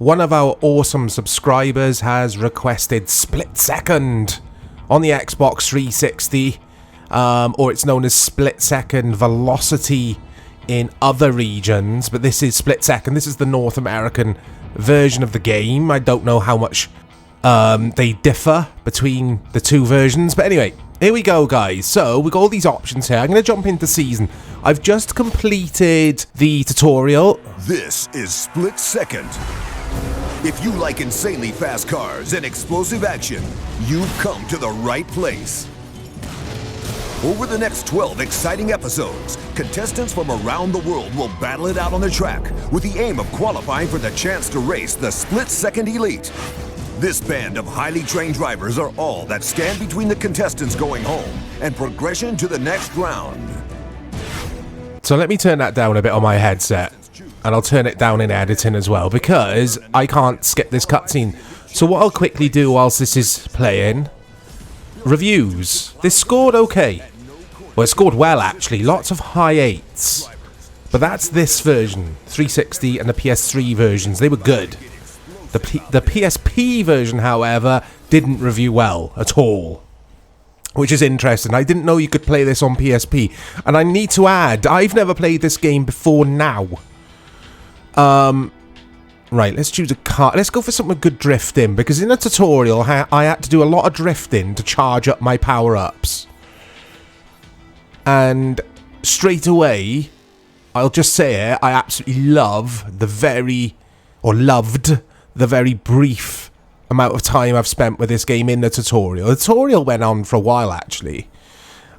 one of our awesome subscribers has requested Split Second on the Xbox 360, or it's known as Split Second Velocity in other regions, but this is Split Second. This is the North American version of the game. I don't know how much they differ between the two versions, but anyway, here we go, guys. So we've got all these options here. I'm going to jump into season. I've just completed the tutorial. This is Split Second. If you like insanely fast cars and explosive action, you've come to the right place. Over the next 12 exciting episodes, contestants from around the world will battle it out on the track with the aim of qualifying for the chance to race the Split Second Elite. This band of highly trained drivers are all that stand between the contestants going home and progression to the next round. So let me turn that down a bit on my headset, and I'll turn it down in editing as well, because I can't skip this cutscene. So what I'll quickly do whilst this is playing, reviews. This scored okay. Well, it scored well, actually. Lots of high 8s. But that's this version, 360 and the PS3 versions. They were good. The PSP version, however, didn't review well at all, which is interesting. I didn't know you could play this on PSP. And I need to add, I've never played this game before now. Right, let's choose a car. Let's go for something good drifting, because in the tutorial, I had to do a lot of drifting to charge up my power-ups. And straight away, I'll just say it, I absolutely loved the very brief amount of time I've spent with this game in the tutorial. The tutorial went on for a while, actually.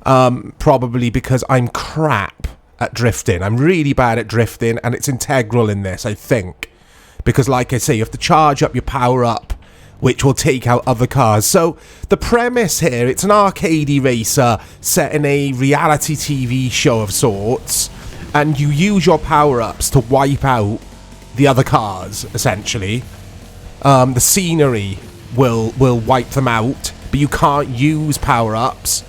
Probably because I'm crap at drifting. I'm really bad at drifting, and it's integral in this, I think. Because, like I say, you have to charge up your power-up, which will take out other cars. So, the premise here, it's an arcadey racer set in a reality TV show of sorts, and you use your power-ups to wipe out the other cars, essentially. The scenery will wipe them out, but you can't use power-ups.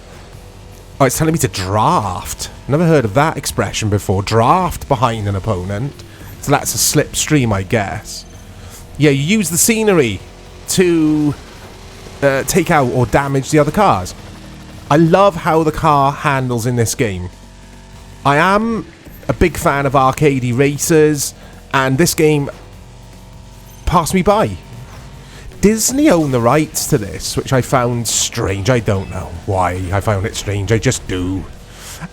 Oh, it's telling me to draft. Never heard of that expression before. Draft behind an opponent. So that's a slipstream, I guess. Yeah, you use the scenery to take out or damage the other cars. I love how the car handles in this game. I am a big fan of arcadey racers, and this game passed me by. Disney own the rights to this, which I found strange. I don't know why I found it strange. I just do.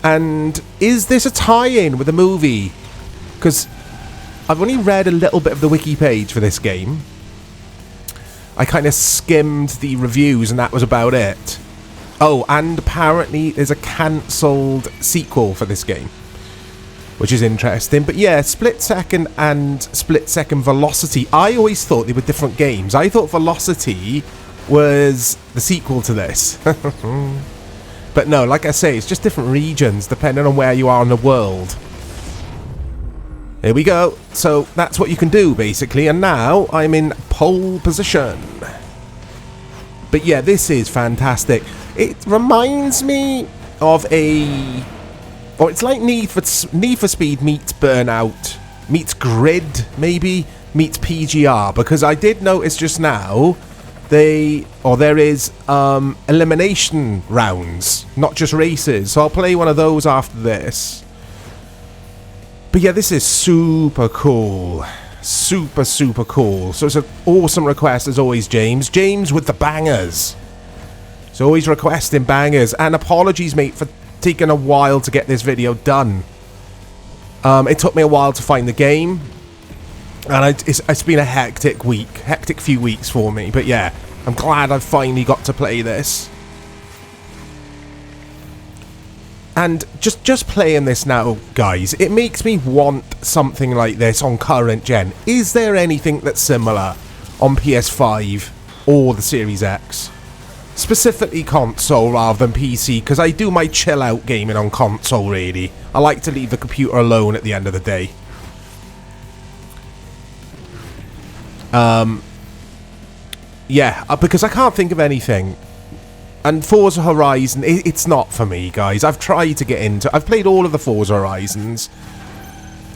And is this a tie-in with the movie? Because I've only read a little bit of the wiki page for this game. I kind of skimmed the reviews and that was about it. Oh, and apparently there's a cancelled sequel for this game, which is interesting. But yeah, Split Second and Split Second Velocity, I always thought they were different games. I thought Velocity was the sequel to this. But no, like I say, it's just different regions depending on where you are in the world. Here we go. So that's what you can do, basically. And now I'm in pole position. But yeah, this is fantastic. It reminds me of or it's like Need for Speed meets Burnout, meets Grid, maybe, meets PGR. Because I did notice just now, there is elimination rounds, not just races. So I'll play one of those after this. But yeah, this is super cool. Super, super cool. So it's an awesome request as always, James. James with the bangers. So always requesting bangers. And apologies, mate, for taking a while to get this video done. It took me a while to find the game. And it's been a hectic few weeks for me. But yeah, I'm glad I've finally got to play this. And just playing this now, guys, it makes me want something like this on current gen. Is there anything that's similar on PS5 or the Series X? Specifically console rather than PC, because I do my chill out gaming on console, really. I like to leave the computer alone at the end of the day. Yeah, because I can't think of anything. And Forza Horizon, it's not for me, guys. I've tried to get into... I've played all of the Forza Horizons.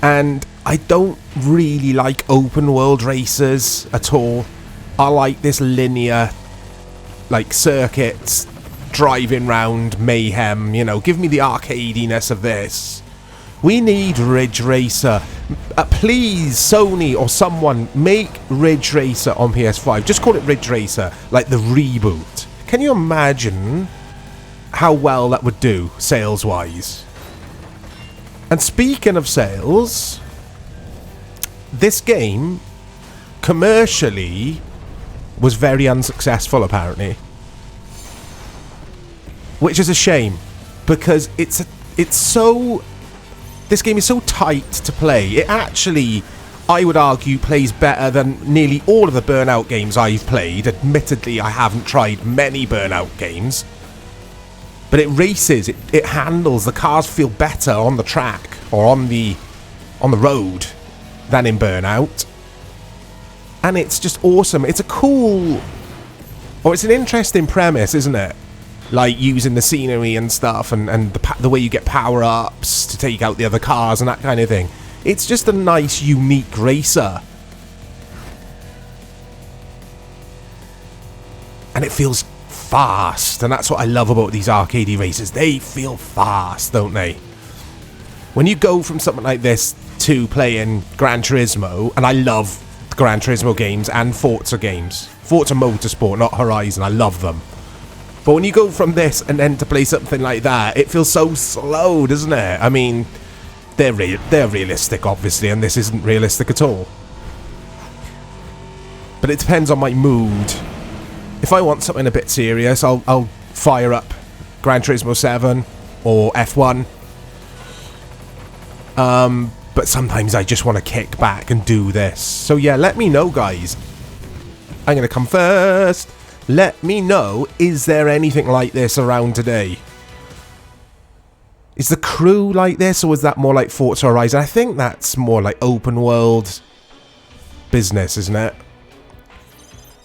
And I don't really like open world races at all. I like this linear, like, circuits, driving round, mayhem, you know, give me the arcadiness of this. We need Ridge Racer. Please, Sony or someone, make Ridge Racer on PS5. Just call it Ridge Racer, like the reboot. Can you imagine how well that would do, sales-wise? And speaking of sales, this game, commercially, was very unsuccessful, apparently. Which is a shame, because it's so... This game is so tight to play. It actually, I would argue, plays better than nearly all of the Burnout games I've played. Admittedly, I haven't tried many Burnout games. But it races, it handles, the cars feel better on the track or on the road than in Burnout. And it's just awesome. It's a cool... Or it's an interesting premise, isn't it? Like using the scenery and stuff, and the way you get power-ups to take out the other cars and that kind of thing. It's just a nice, unique racer. And it feels fast, and that's what I love about these arcade races. They feel fast, don't they? When you go from something like this to playing Gran Turismo, and I love Gran Turismo games and Forza games. Forza Motorsport, not Horizon, I love them. But when you go from this and then to play something like that, it feels so slow, doesn't it? I mean, they're realistic, obviously, and this isn't realistic at all. But it depends on my mood. If I want something a bit serious, I'll fire up Gran Turismo 7 or F1. But sometimes I just want to kick back and do this. So yeah, let me know, guys. I'm going to come first. Let me know, is there anything like this around today? Is the Crew like this, or is that more like Forza Horizon? I think that's more like open world business, isn't it?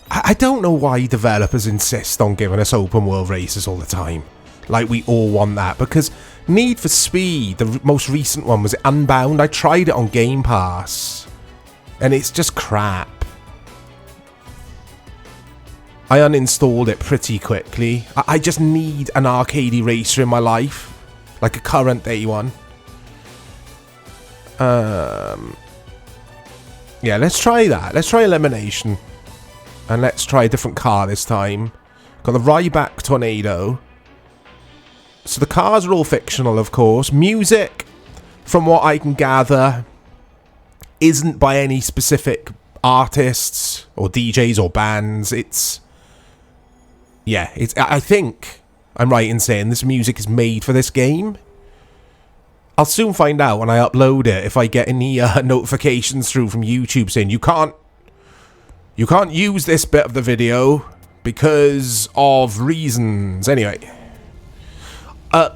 I don't know why developers insist on giving us open world races all the time. Like we all want that, because Need for Speed, the most recent one, was it Unbound? I tried it on Game Pass, and it's just crap. I uninstalled it pretty quickly. I just need an arcadey racer in my life, like a current day one. Yeah, let's try that. Let's try Elimination. And let's try a different car this time. Got the Ryback Tornado. So the cars are all fictional, of course. Music, from what I can gather, isn't by any specific artists or DJs or bands. Yeah, I think I'm right in saying this music is made for this game. I'll soon find out when I upload it if I get any notifications through from YouTube saying you can't use this bit of the video because of reasons. Anyway,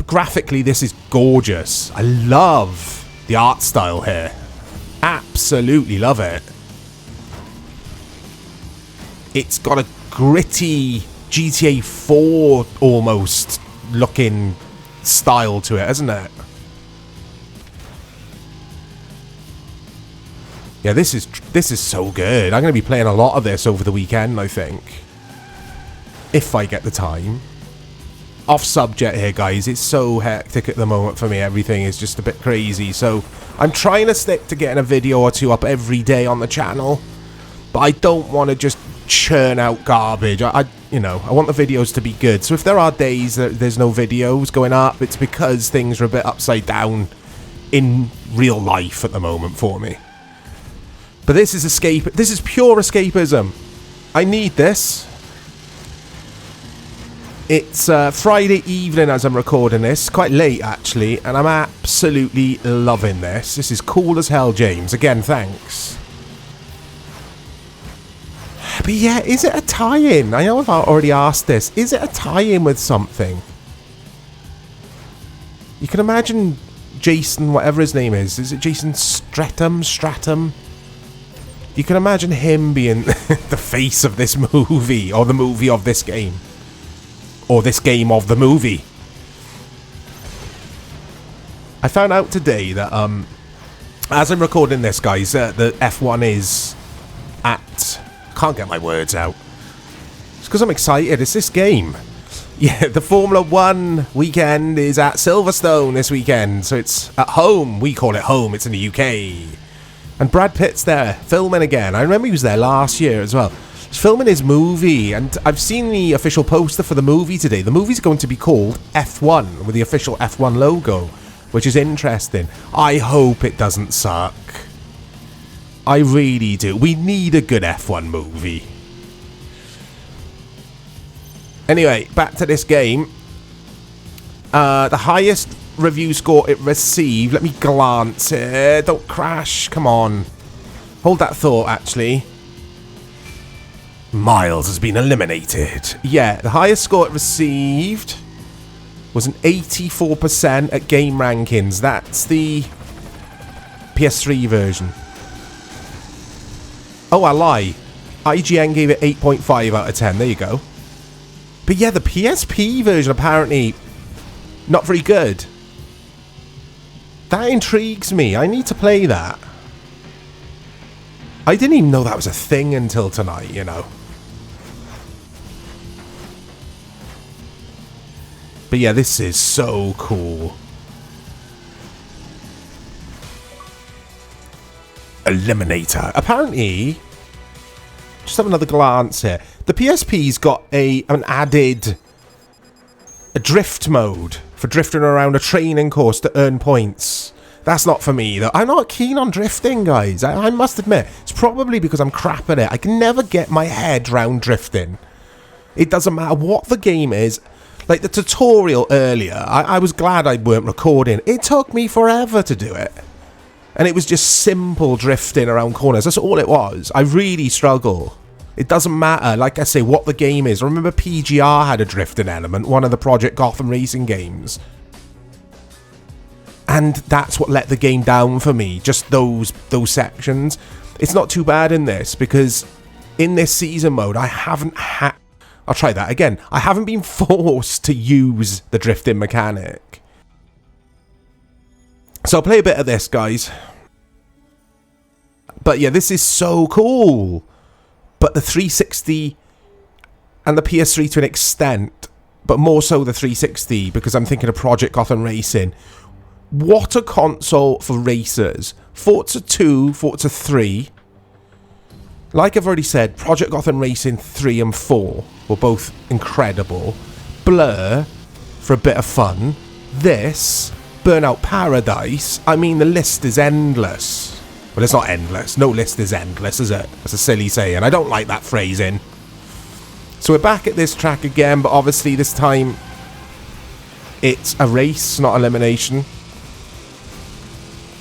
graphically this is gorgeous. I love the art style here. Absolutely love it. It's got a gritty GTA 4 almost looking style to it, hasn't it? Yeah, this is so good. I'm going to be playing a lot of this over the weekend, I think. If I get the time. Off subject here, guys. It's so hectic at the moment for me. Everything is just a bit crazy. So I'm trying to stick to getting a video or two up every day on the channel. But I don't want to just churn out garbage. I want the videos to be good. So if there are days that there's no videos going up, it's because things are a bit upside down in real life at the moment for me. But this is this is pure escapism. I need this. It's Friday evening as I'm recording this. Quite late, actually. And I'm absolutely loving this. This is cool as hell, James. Again, thanks. But yeah, is it a tie-in? I know I've already asked this. Is it a tie-in with something? You can imagine Jason, whatever his name is. Is it Jason Stratham? You can imagine him being the face of this movie, or the movie of this game. Or this game of the movie. I found out today that As I'm recording this, guys, the F1 is at... Can't get my words out. It's because I'm excited. It's this game. Yeah, the Formula 1 weekend is at Silverstone this weekend. So it's at home. We call it home. It's in the UK. And Brad Pitt's there, filming again. I remember he was there last year as well. He's filming his movie. And I've seen the official poster for the movie today. The movie's going to be called F1, with the official F1 logo, which is interesting. I hope it doesn't suck. I really do. We need a good F1 movie. Anyway, back to this game. The highest review score it received. Let me glance it. Don't crash. Come on. Hold that thought, actually. Miles has been eliminated. Yeah, the highest score it received was an 84% at Game Rankings. That's the PS3 version. Oh, I lie. IGN gave it 8.5 out of 10. There you go. But yeah, the PSP version apparently not very good. That intrigues me. I need to play that. I didn't even know that was a thing until tonight, you know. But yeah, this is so cool. Eliminator. Apparently, just have another glance here. The PSP's got an added drift mode for drifting around a training course to earn points. That's not for me, though. I'm not keen on drifting, guys. I must admit. It's probably because I'm crap at it. I can never get my head round drifting. It doesn't matter what the game is. Like the tutorial earlier, I was glad I weren't recording. It took me forever to do it. And it was just simple drifting around corners. That's all it was. I really struggle. It doesn't matter, like I say, what the game is. Remember PGR had a drifting element, one of the Project Gotham Racing games. And that's what let the game down for me, just those sections. It's not too bad in this, because in this season mode, I haven't had... I'll try that again. I haven't been forced to use the drifting mechanic. So I'll play a bit of this, guys. But yeah, this is so cool. But the 360 and the PS3 to an extent, but more so the 360, because I'm thinking of Project Gotham Racing. What a console for racers. Forza 2, Forza 3. Like I've already said, Project Gotham Racing 3 and 4 were both incredible. Blur, for a bit of fun. This, Burnout Paradise, I mean, the list is endless. Well, it's not endless. No list is endless, is it? That's a silly saying. I don't like that phrasing. So we're back at this track again, but obviously this time it's a race, not elimination.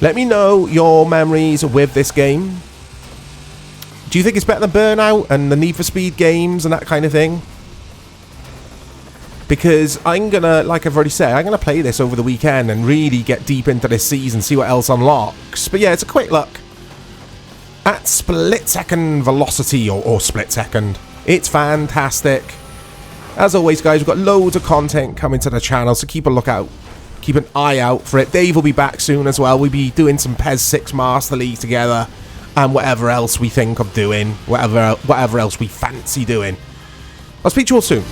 Let me know your memories with this game. Do you think it's better than Burnout and the Need for Speed games and that kind of thing? Because I'm gonna, like I've already said, I'm gonna play this over the weekend and really get deep into this season, see what else unlocks. But yeah, it's a quick look at Split Second Velocity, or Split Second. It's fantastic. As always, guys, we've got loads of content coming to the channel, so keep a lookout. Keep an eye out for it. Dave will be back soon as well. We'll be doing some PES 6 Master League together, and whatever else we think of doing, whatever else we fancy doing. I'll speak to you all soon.